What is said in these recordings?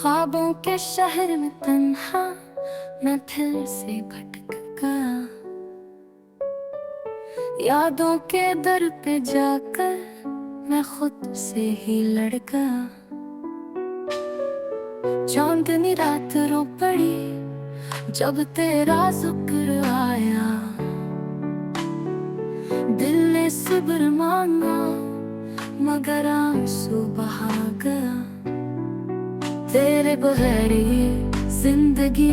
ख्वाबों के शहर में तन्हा मैं फिर से भटक गया। यादों के दर पे जाकर मैं खुद से ही लड़ गया। चांदनी रात रो पड़ी जब तेरा जिक्र आया। दिल ने सब्र मांगा मगर आंसू बहा गया। तेरे बगैर ये जिंदगी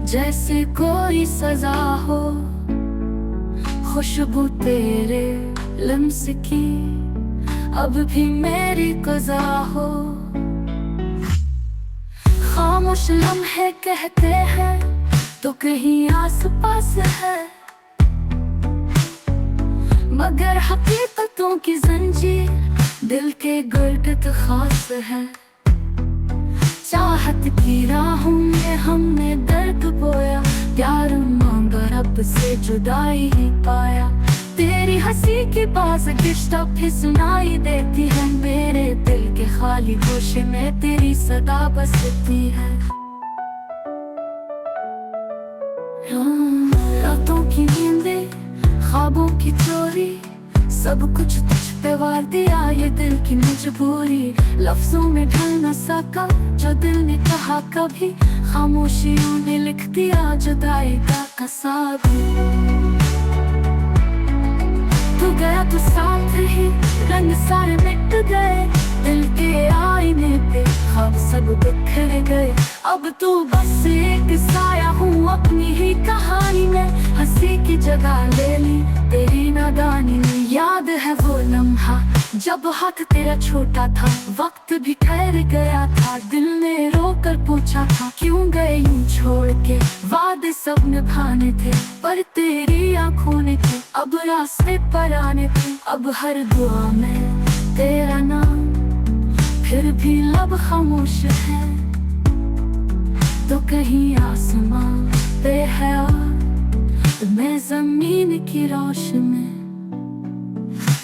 जैसे कोई सजा हो। खुशबू तेरे लम्स की अब भी मेरी कज़ा हो। खामोश लम्हे कहते हैं तो कहीं आस पास है, मगर हकीकतों की जंजीर दिल के गर्द खास है। चाहत की राहों में हमने दर्द बोया, प्यार मांगा रब से जुदाई ही पाया। तेरी हंसी की बाज किश्ता भी सुनाई देती है, मेरे दिल के खाली गोशे में तेरी सदा बसती है। रातों की नींदें, ख्वाबों की चोरी, सब कुछ तुझ पे वार दिया ये दिल की मजबूरी। लफ्जों में ढल न सका जो दिल ने कहा कभी, खामोशियों ने लिख दिया जुदाई का कसाब। तू गया तो साथ ही रंग सारे मिट गए, दिल के आईने पे ख्वाब सब बिखर गए। अब तू बस एक साया हूँ अपनी ही कहानी में, हंसी की जगह ले ली तेरी नादानी ने। याद है वो लम्हा जब हाथ तेरा छोटा था, वक्त भी ठहर गया था। दिल ने रोकर पूछा था क्यों गए यूं छोड़ के, वादे सब निभाने थे पर तेरी आंखों ने थे अब रास्ते पर आने थे। अब हर दुआ में तेरा नाम फिर भी लब खामोश है, तो कहीं आसमां पे है और मैं जमीन की रोशनी।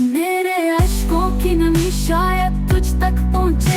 मेरे अश्कों की नमी शायद तुझ तक पहुँचे